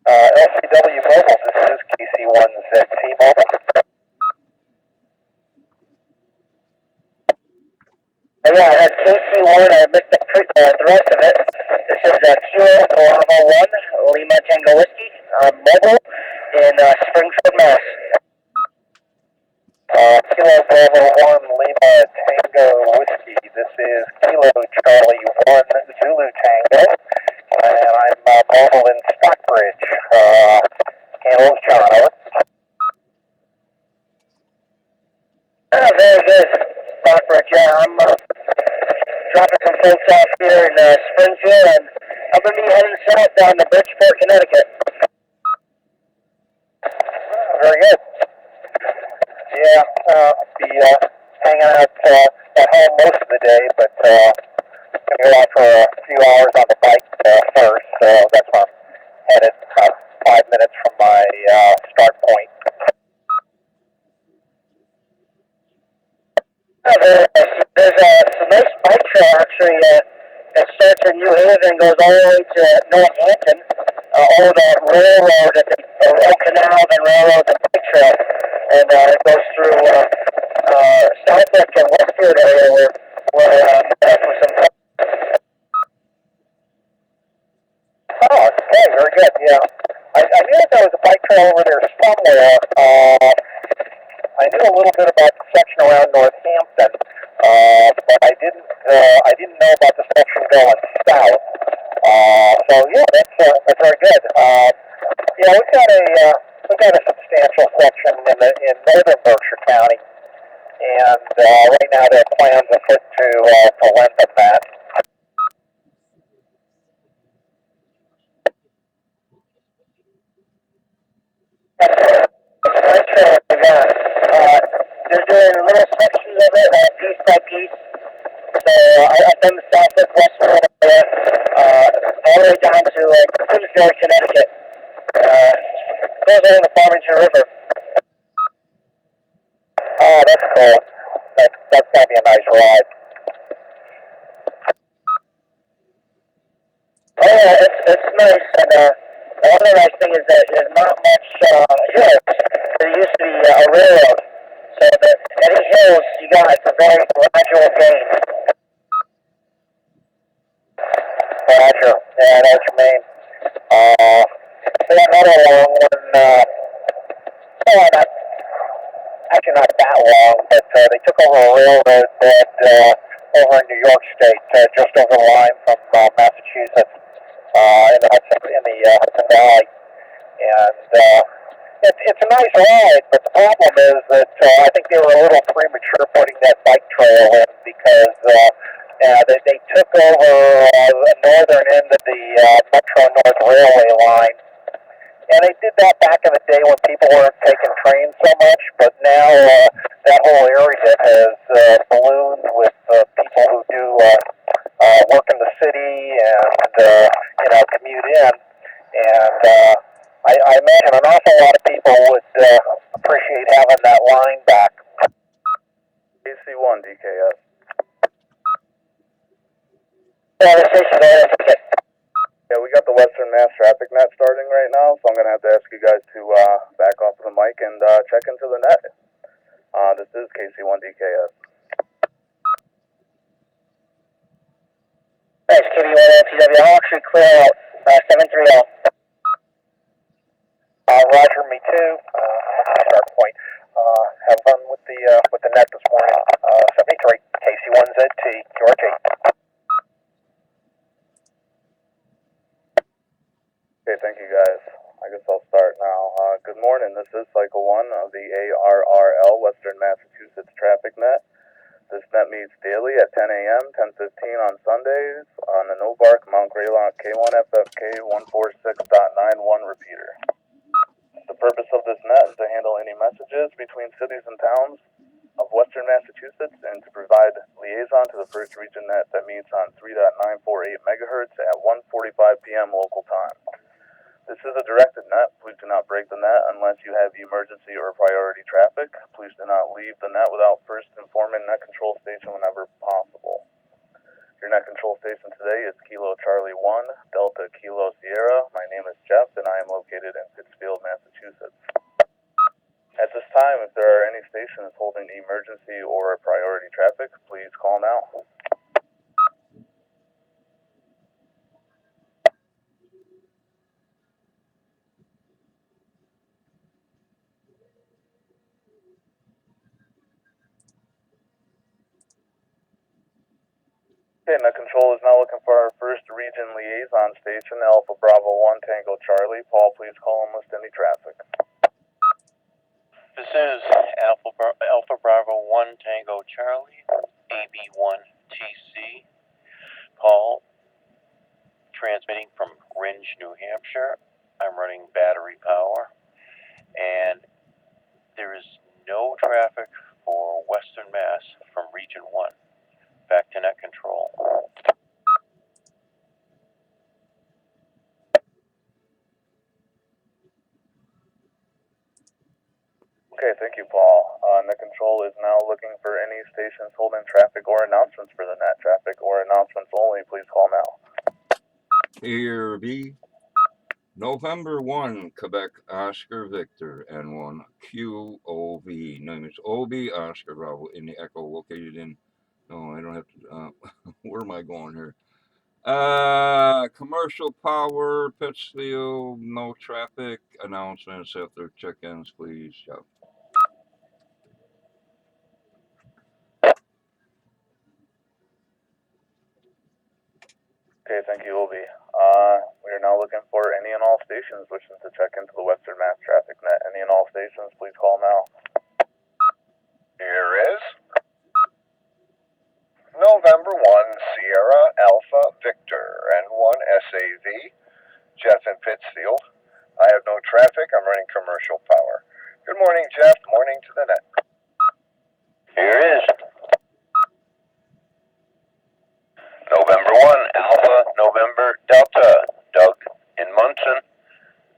LCW Mobile, this is KC1ZT Mobile. Yeah, I had KC1, I missed the rest of it. This is Kilo Bravo 1, Lima Tango Whiskey, mobile in Springfield, Mass. Kilo Bravo 1, Lima Tango Whiskey. This is Kilo Charlie 1, Zulu Tango, and I'm mobile in Stockbridge, St. John. Over. Very good. Stockbridge, yeah, I'm dropping some folks off here in Springfield, and I'm going to be heading south down to Bridgeport, Connecticut. Very good. Yeah, be hanging out at home most of the day, but going to go out for a few hours on the bike first, so that's where I'm headed, about 5 minutes from my start point. There's some nice bike trail actually that starts in New Haven and goes all the way to Northampton, over that railroad, Old Canal, then railroad, the bike trail, and it goes through Southwick and Westfield area where for some. Oh, okay, very good. Yeah, I knew that there was a bike trail over there somewhere. I knew a little bit about the section around Northampton, but I didn't know about the section going south. So yeah, that's very good. Yeah, we've got a substantial section in northern Berkshire County, and right now there are plans afoot to lengthen that. They're doing little sections of it, piece by piece. So I've done the Southwest Westfield area, all the way down to Queensbury, Connecticut. Goes along the Farmington River. Oh, that's cool. That's gonna be a nice ride. Oh yeah, it's nice, and the other nice thing is that there's not much hills. There used to be a railroad, so that any hills you got a very gradual gain. Roger. Yeah, I know what you mean. They got another long one. Actually not that long, but they took over a railroad that over in New York State, just over the line from Massachusetts, in the Hudson Valley, and it's a nice ride. But the problem is that I think they were a little premature putting that bike trail in because they took over the northern end of the Metro North Railway line. And they did that back in the day when people weren't taking trains so much, but now that whole area has ballooned with people who do work in the city and commute in. And I imagine an awful lot of people would appreciate having that line back. KC1DKS. Yeah, the station there. Yeah, we got the Western Mass traffic net starting right now, so I'm going to have to ask you guys to back off of the mic and check into the net. This is KC1DKS. Thanks, KC1DKS. I'll actually clear out 730. Roger, me too. Start point. Have fun with the net this morning. 73, KC1ZT, George 8. Okay, thank you guys. I guess I'll start now. Good morning. This is Cycle 1 of the ARRL Western Massachusetts Traffic Net. This net meets daily at 10 a.m., 10:15 on Sundays on the Novark Mount Greylock K1FFK 146.91 repeater. The purpose of this net is to handle any messages between cities and towns of Western Massachusetts and to provide liaison to the first region net that meets on 3.948 megahertz at 1:45 p.m. local time. This is a directed net. Please do not break the net unless you have emergency or priority traffic. Please do not leave the net without first informing net control station whenever possible. Your net control station today is Kilo Charlie 1, Delta Kilo Sierra. My name is Jeff, and I am located in Pittsfield, Massachusetts. At this time, if there are any stations holding emergency or priority traffic, please call now. Okay, net control is now looking for our first region liaison station, Alpha Bravo 1 Tango Charlie. Paul, please call and list any traffic. This is Alpha Bravo 1 Tango Charlie, AB1TC. Paul, transmitting from Ringe, New Hampshire. I'm running battery power, and there is no traffic for Western Mass from Region 1. Back to net control. Okay, thank you, Paul. Net control is now looking for any stations holding traffic or announcements for the net. Traffic or announcements only, please call now. Here be November 1, Quebec Oscar Victor, N1 QOV. Name is OB Oscar Bravo in the Echo, located in. No, I don't have to. Where am I going here? Commercial power, Pittsfield, no traffic. Announcements after check-ins, please. Yeah. Okay, thank you, Obi. We are now looking for any and all stations wishing to check into the Western Mass Traffic Net. Any and all stations, please call now. Here is November 1 Sierra Alpha Victor N1 SAV, Jeff in Pittsfield. I have no traffic. I'm running commercial power. Good morning, Jeff. Morning to the net. Here is November 1 Alpha November Delta, Doug in Munson.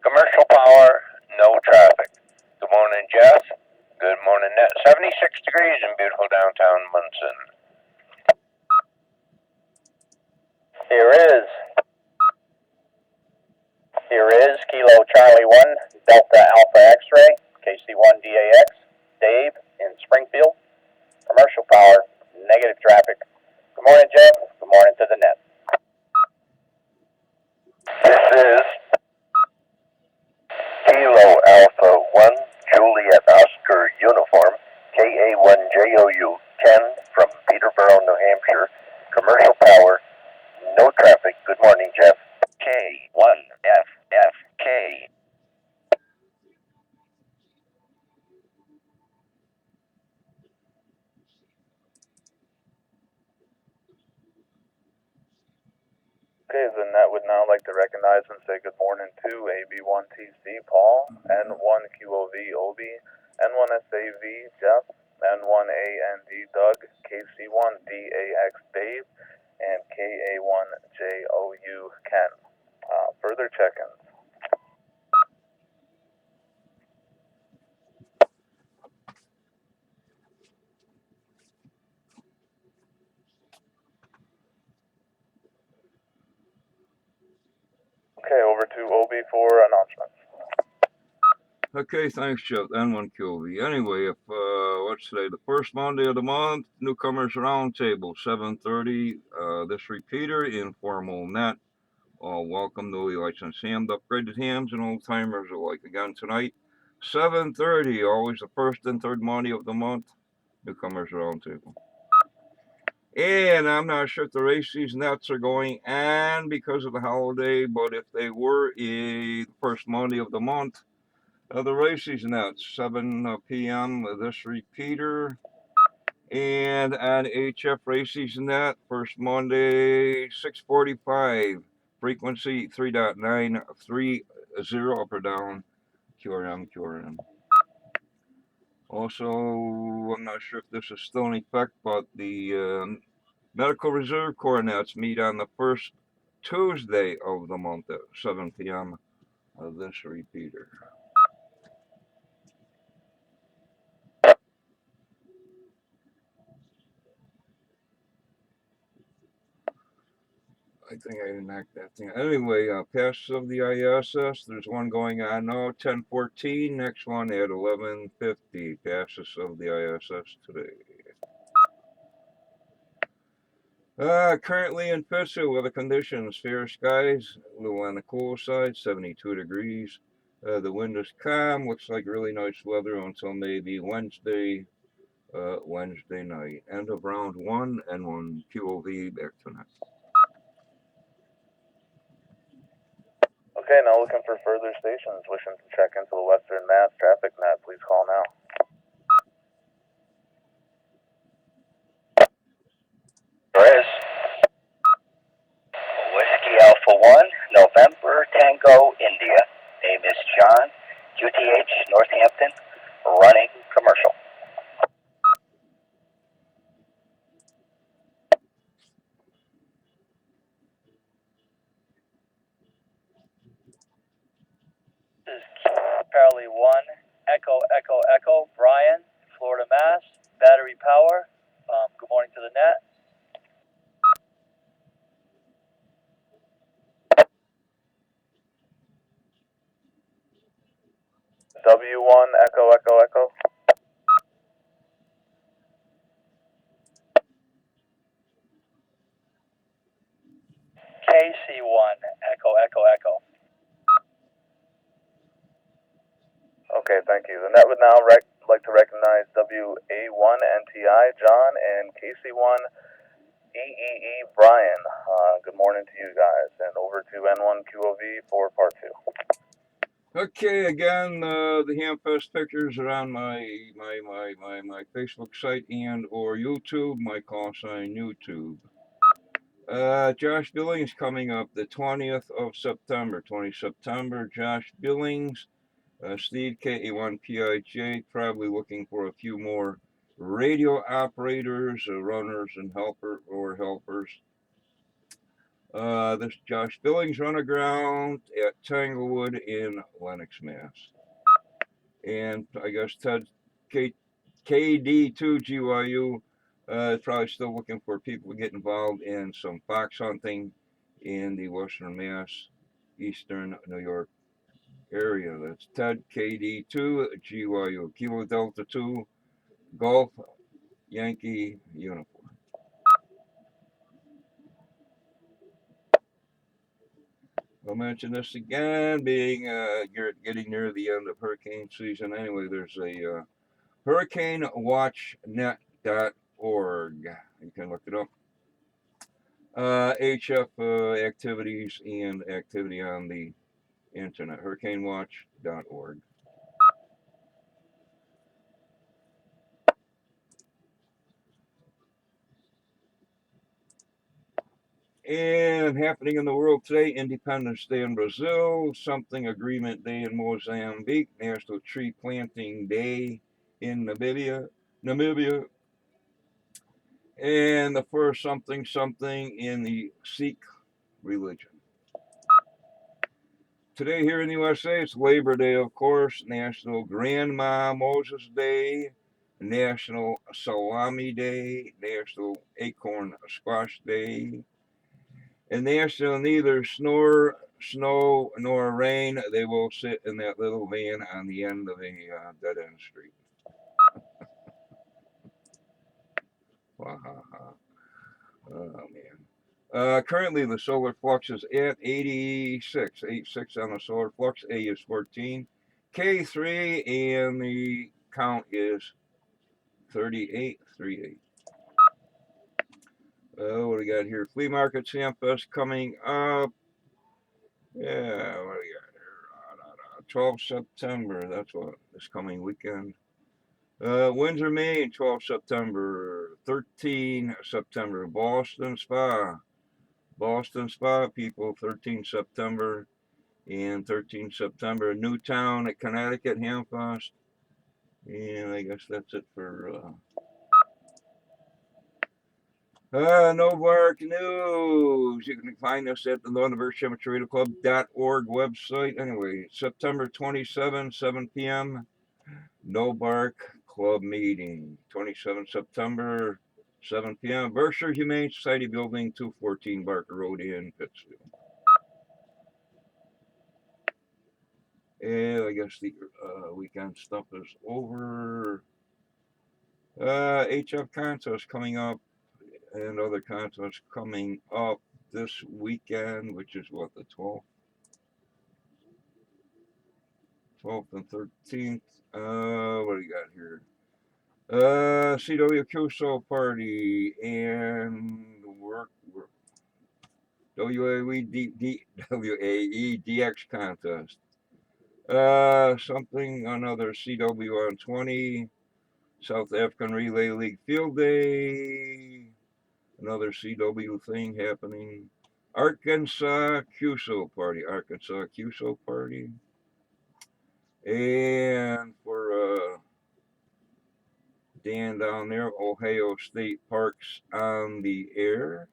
Commercial power, no traffic. Good morning, Jeff. Good morning, net. 76 degrees in beautiful downtown Munson. Here is Kilo Charlie 1, Delta Alpha X-Ray, KC1DKS, Dave in Springfield. Commercial power, negative traffic. Good morning, Jeff. Good morning to the net. This is Kilo Alpha 1 Juliet Oscar Uniform, KA1JOU 10 from Peterborough, New Hampshire. Commercial power, no traffic. Good morning, Jeff. K1FFK. Okay, the net would now like to recognize and say good morning to AB1TC Paul, N1 QOV Obi, N1SAV Jeff, N1AND Doug, KC1DAX Dave, and KA1JOU Ken. Further check-ins. Okay, over to Obi for announcements. Okay, thanks, Jeff. N1 QOV. Anyway, if let's say the first Monday of the month, newcomers roundtable, 7:30. This repeater, informal net. All welcome, newly licensed hams, upgraded hams, and old timers alike. Again tonight, 7:30. Always the first and third Monday of the month, newcomers roundtable. And I'm not sure if the races nets are going and because of the holiday, but if they were the first Monday of the month, the races nets, 7 p.m. This repeater. And on HF races net, first Monday, 6:45. Frequency 3.930 up or down. QRM. Also, I'm not sure if this is still in effect, but the Medical Reserve Corps nets meet on the first Tuesday of the month at 7 p.m. This repeater. I think I knocked that thing. Anyway, passes of the ISS. There's one going on now, 10:14. Next one at 11:50. Passes of the ISS today. Currently in Pittsburgh, weather conditions, fair skies, a little on the cool side, 72 degrees. The wind is calm, looks like really nice weather until maybe Wednesday night. End of round one, N1 QOV, back tonight. Okay, now looking for further stations wishing to check into the Western Mass traffic map. Please call now. Chris. Whiskey Alpha 1, November Tango, India. Name is John, QTH, Northampton, running commercial. This is Charlie 1, Echo, Echo, Echo, Brian, Florida, Mass, battery power. Good morning to the net. W1, Echo, Echo, Echo. KC1, Echo, Echo, Echo. Okay, thank you. The net would now like to recognize WA1 NTI, John, and KC1 EEE, Brian. Good morning to you guys, and over to N1 QOV for part 2. Okay, again, the Hamfest pictures are on my Facebook site and or YouTube, my call sign YouTube. Josh Billings coming up the 20th of September, 20 September, Josh Billings, Steve KC1DKS, probably looking for a few more radio operators, runners and helpers. This Josh Billings run aground at Tanglewood in Lenox, Mass. And I guess Ted KD2GYU is probably still looking for people to get involved in some fox hunting in the Western Mass, Eastern New York area. That's Ted KD2GYU, Kilo Delta 2, Golf Yankee uniform. I'll mention this again, being getting near the end of hurricane season. Anyway, there's a hurricanewatchnet.org. You can look it up. HF activities and activity on the internet. Hurricanewatch.org. And happening in the world today, Independence Day in Brazil, Something Agreement Day in Mozambique, National Tree Planting Day in Namibia, and the first something in the Sikh religion. Today here in the USA, it's Labor Day, of course, National Grandma Moses Day, National Salami Day, National Acorn Squash Day, and National Neither Snow nor Rain. They will sit in that little van on the end of a dead-end street. Oh, man. Currently, the solar flux is at 86 on the solar flux. A is 14. K3, and the count is 38. What do we got here? Flea Market Samfest coming up. Yeah, what do we got here? 12 September. That's what, this coming weekend. Windsor, Maine, 12 September. 13 September. Boston Spa, people, 13 September. And 13 September, Newtown at Connecticut, Hamfest. And I guess that's it for Novark News. You can find us at the NorthernBirchAmateurRadioClub.org website. Anyway, September 27, 7 p.m., Novark Club meeting. 27 September, 7 p.m. Berkshire Humane Society Building, 214 Barker Road in Pittsfield. And I guess the weekend stuff is over. HF contest coming up and other contests coming up this weekend, which is what, the 12th? 12th and 13th. What do you got here? CWQSO party and WAE DX contest. Something, another CW on 20. South African Relay League Field Day. Another CW thing happening. Arkansas QSO party. And for Dan down there, Ohio State Parks on the Air.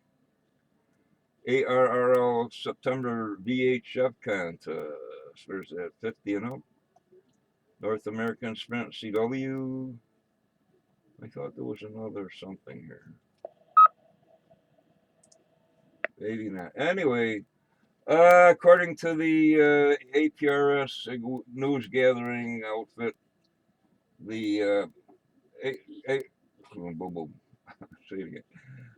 ARRL September VHF contest. Where's that? 50 and up. North American Sprint CW. I thought there was another something here. Maybe not. Anyway, according to the APRS news gathering outfit, the say it again.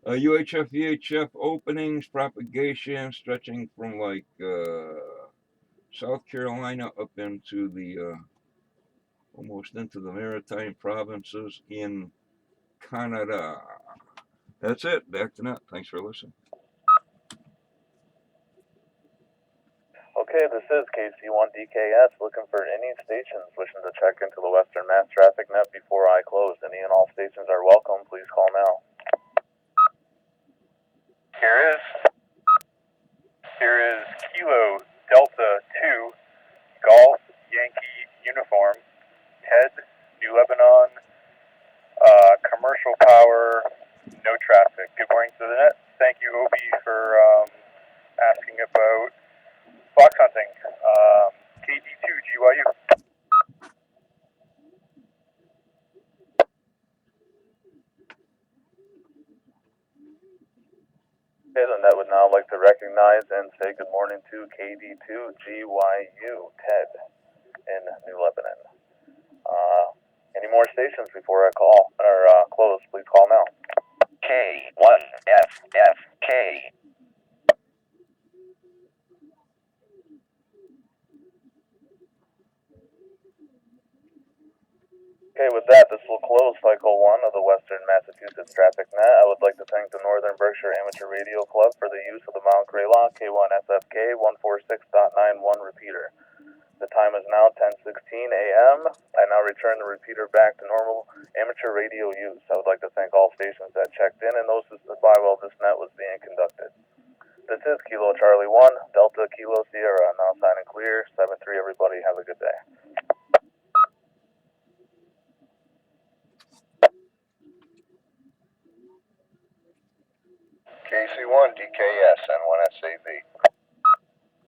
UHF VHF openings propagation stretching from like South Carolina up into the almost into the maritime provinces in Canada. That's it. Back to net. Thanks for listening. Okay, this is KC1DKS looking for any stations wishing to check into the Western Mass Traffic Net before I close. Any and all stations are welcome. Please call now. Here is Kilo Delta 2 Golf Yankee Uniform, Ted, New Lebanon, commercial power, no traffic. Good morning to the net. Thank you, Obi, for asking about fox hunting. KD2 GYU. Okay, then that would now like to recognize and say good morning to KD2 GYU, Ted, in New Lebanon. Any more stations before I call or close? Please call now. K1FFK. Okay, with that, this will close Cycle 1 of the Western Massachusetts Traffic Net. I would like to thank the Northern Berkshire Amateur Radio Club for the use of the Mount Greylock K1FFK 146.91 repeater. The time is now 10:16 a.m. I now return the repeater back to normal amateur radio use. I would like to thank all stations that checked in and those who stood by while this net was being conducted. This is Kilo Charlie 1, Delta Kilo Sierra, now signing clear. 7-3, everybody. Have a good day. KC1DKS N1SAV.